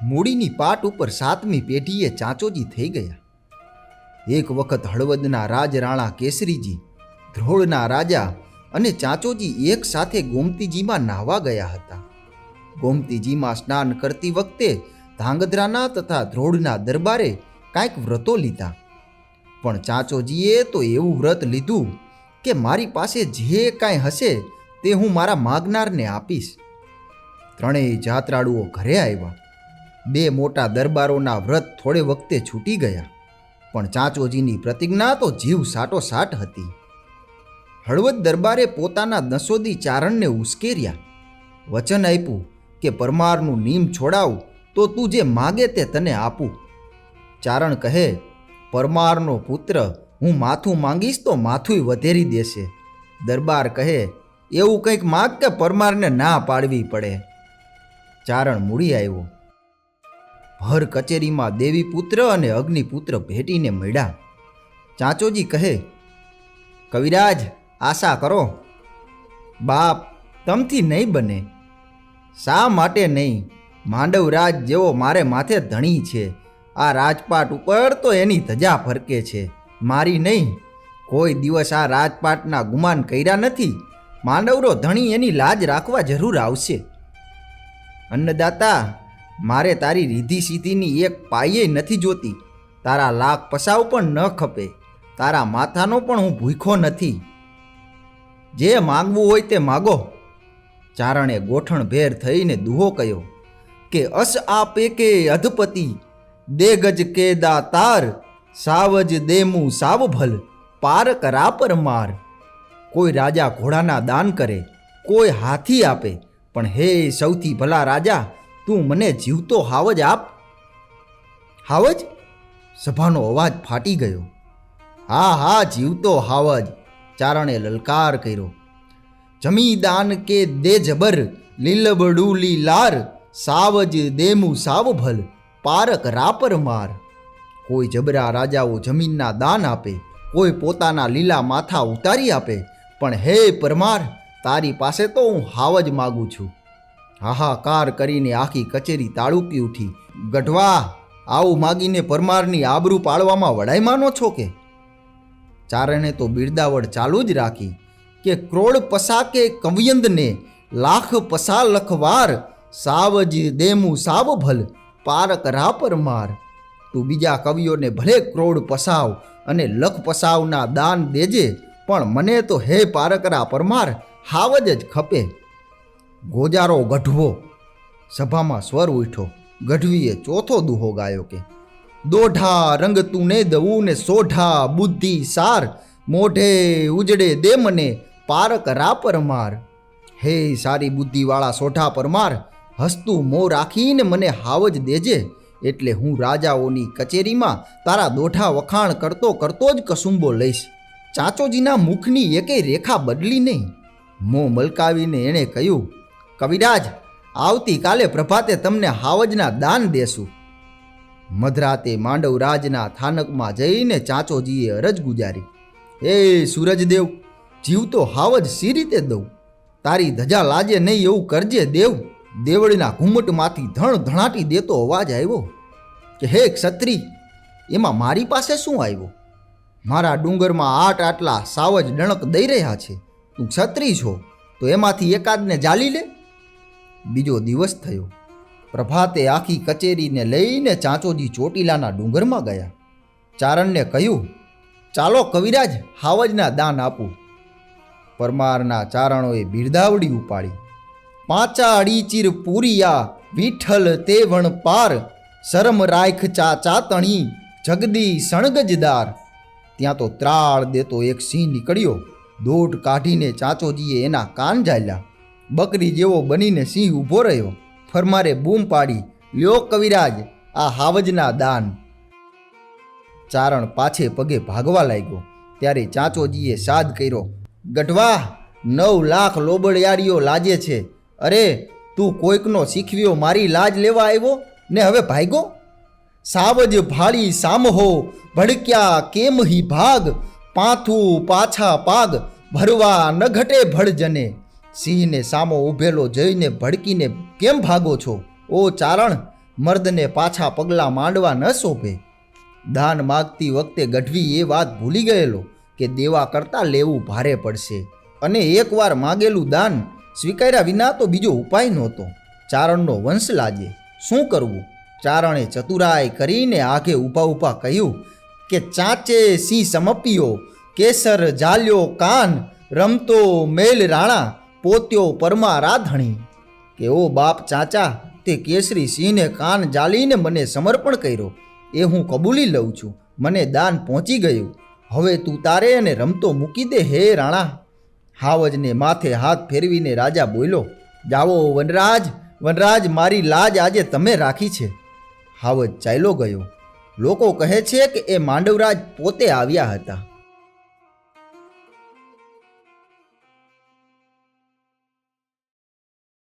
મૂડીની પાટ ઉપર 7મી પેઢીએ ચાંચોજી થઈ ગયા. એક વખત હળવદના રાજરાણા કેસરીજી, ધ્રોળના રાજા અને ચાંચોજી એક સાથે ગોમતીજીમાં નાહવા ગયા હતા. ગોમતીજીમાં સ્નાન કરતી વખતે ધાંગધ્રાના તથા ધ્રોળના દરબારે કાંઈક વ્રતો લીધા. પણ ચાંચોજીએ તો એવું વ્રત લીધું કે મારી પાસે જે કાંઈ હશે તે હું મારા માગનારને આપીશ. ત્રણેય જાત્રાળુઓ ઘરે આવ્યા. 2 મોટા દરબારોના વ્રત થોડે વખતે છૂટી ગયા, પણ ચાંચોજીની પ્રતિજ્ઞા તો જીવ સાટોસાટ હતી. હળવદ દરબારે પોતાના દસોદી ચારણને ઉશ્કેર્યા. વચન આપ્યું કે પરમારનું નિયમ છોડાવ તો તું જે માગે તે તને આપું. ચારણ કહે, પરમારનો પુત્ર હું માથું માંગીશ તો માથુંય વધેરી દેશે. દરબાર કહે, એવું કંઈક માગ કે પરમારને ના પાડવી પડે. ચારણ મૂડી આવ્યો. ભર કચેરીમાં દેવીપુત્ર અને અગ્નિપુત્ર ભેટીને મળ્યા. ચાંચોજી કહે, કવિરાજ, આશા કરો. બાપ, તમથી નહીં બને. શા માટે નહીં? માંડવરાજ જેવો મારે માથે ધણી છે. આ રાજપાટ ઉપર તો એની ધજા ફરકે છે, મારી નહીં. કોઈ દિવસ આ રાજપાટના ગુમાન કર્યા નથી. માંડવરો ધણી એની લાજ રાખવા જરૂર આવશે. અન્નદાતા, મારે તારી રીધી સીધીની એક પાયે નથી જોતી. તારા લાખ પસાવ પણ ન ખપે. તારા માથાનો પણ હું ભૂખ્યો નથી. જે માગવું હોય તે માગો. ચારણે ગોઠણભેર થઈને દુહો કહ્યો કે અસ આપે કે અધપતિ, દે ગજ કે દાતાર, સાવજ દેમું સાવ ભલ, પાર કરા પર માર. કોઈ રાજા ઘોડાના દાન કરે, કોઈ હાથી આપે, પણ હે સૌથી ભલા રાજા, તું મને જીવતો હાવજ આપ. હાવજ? સભાનો અવાજ ફાટી ગયો. હા હા, જીવતો હાવજ. ચારણે લલકાર કર્યો. જમી દાન કે દે જબર, લીલબડું લીલાર, સાવજ દેમું સાવ ભલ, પારક રાપર માર. કોઈ જબરા રાજાઓ જમીનના દાન આપે, કોઈ પોતાના લીલા માથા ઉતારી આપે, પણ હે પરમાર, તારી પાસે તો હું હાવજ માગું છું. હાહાકાર કરીને આખી કચેરી તાળુકી ઉઠી. ગઢવા, આવું માગીને પરમારની આબરૂ પાડવામાં વડાઈ માનો છો કે? ચારણે તો બિરદાવડ ચાલુ જ રાખી કે ક્રોડ પસા કે કવિયંદને, લાખ પસા લખવાર, સાવજ દેમું સાવ ભલ, પારક રાપર માર. તું બીજા કવિઓને ભલે ક્રોડ પસાવ અને લખ પસાવના દાન દેજે, પણ મને તો હે પારકરા પરમાર હાવજ જ ખપે. ગોજારો ગઢવો. સભામાં સ્વર ઉઠ્યો. ગઢવીએ ચોથો દુહો ગાયો કે દોઢા રંગ તું ને દવું ને સોઢા બુદ્ધિ સાર, મોઢે ઉજડે દે મને, પારક રાપર માર. હે સારી બુદ્ધિવાળા સોઢા પરમાર, હસતું મોં રાખીને મને હાવજ દેજે, એટલે હું રાજાઓની કચેરીમાં તારા દોઢા વખાણ કરતો કરતો જ કસુંબો લઈશ. ચાંચોજીના મુખની એકેય રેખા બદલી નહીં. મોં મલકાવીને એણે કહ્યું, કવિરાજ, આવતીકાલે પ્રભાતે તમને હાવજના દાન દેશું. મધરાતે માંડવરાજના થાનકમાં જઈને ચાંચોજીએ અરજ ગુજારી, એ સૂરજદેવ, જીવતો હાવજ સી રીતે દઉં? તારી ધજા લાજે નહીં એવું કરજે દેવ. દેવળીના ઘૂમટમાંથી ધણ ધણાટી દેતો અવાજ આવ્યો કે હે ક્ષત્રિય, એમાં મારી પાસે શું આવ્યો? મારા ડુંગરમાં આટલા સાવજ ડણક દઈ રહ્યા છે. તું ક્ષત્રિય છો તો એમાંથી એકાદને જાલી લે. બીજો દિવસ થયો. પ્રભાતે આખી કચેરીને લઈને ચાંચોજી ચોટીલાના ડુંગરમાં ગયા. ચારણને કહ્યું, ચાલો કવિરાજ, હાવજના દાન આપું. પરમારના ચારણોએ બિરદાવડી ઉપાડી. પાંચા અડીચીર પૂરિયા, વિઠ્ઠલ તે વણ પાર, શરમ રાખ ચા ચાતણી, જગદી સણગજદાર. ત્યાં તો ત્રાળ દેતો એક સિંહ નીકળ્યો. દોટ કાઢીને ચાંચોજીએ એના કાન ઝાલ્યા. બકરી જેવો બનીને સિંહ ઊભો રહ્યો. ફરમારે બૂમ પાડી, લ્યો કવિરાજ, આ હાવજના દાન. ચારણ પાછે પગે ભાગવા લાગ્યો. ત્યારે ચાંચોજીએ સાદ કર્યો, ગઢવા, 9 લાખ લોબડિયારીઓ લાજે છે. અરે, તું કોઈકનો શીખવ્યો મારી લાજ લેવા આવ્યો ને હવે ભાગ્યો? સાવજ ભાળી સામહો, ભડક્યા કેમ હી ભાગ, પાથું પાછા પાગ, ભરવા ન ઘટે ભડજને. સિંહને સામો ઊભેલો જઈને ભડકીને કેમ ભાગો છો? ઓ ચારણ, મર્દને પાછા પગલાં માંડવા ન શોભે. દાન માગતી વખતે ગઢવી એ વાત ભૂલી ગયેલો કે દેવા કરતાં લેવું ભારે પડશે, અને એકવાર માગેલું દાન સ્વીકાર્યા વિના તો બીજો ઉપાય નહોતો. ચારણનો વંશ લાજે. શું કરવું? ચારણે ચતુરાઈ કરીને આઘે ઊભા કહ્યું કે ચાચે સિંહ સમપ્યો, કેસર જાલ્યો કાન, રમતો મેલ રાણા, પોત્યો પરમા રાધણી. કે ઓ બાપ ચાચા, તે કેસરી સિંહને કાન જાલીને મને સમર્પણ કર્યો એ હું કબૂલી લઉં છું. મને દાન પહોંચી ગયું. હવે તું તારે અને રમતો મૂકી દે હે રાણા. હાવજને માથે હાથ ફેરવીને રાજા બોલ્યો, જાઓ વનરાજ, વનરાજ, મારી લાજ આજે તમે રાખી છે. હાવજ ચાલ્યો ગયો. લોકો કહે છે કે એ માંડવરાજ પોતે આવ્યા હતા.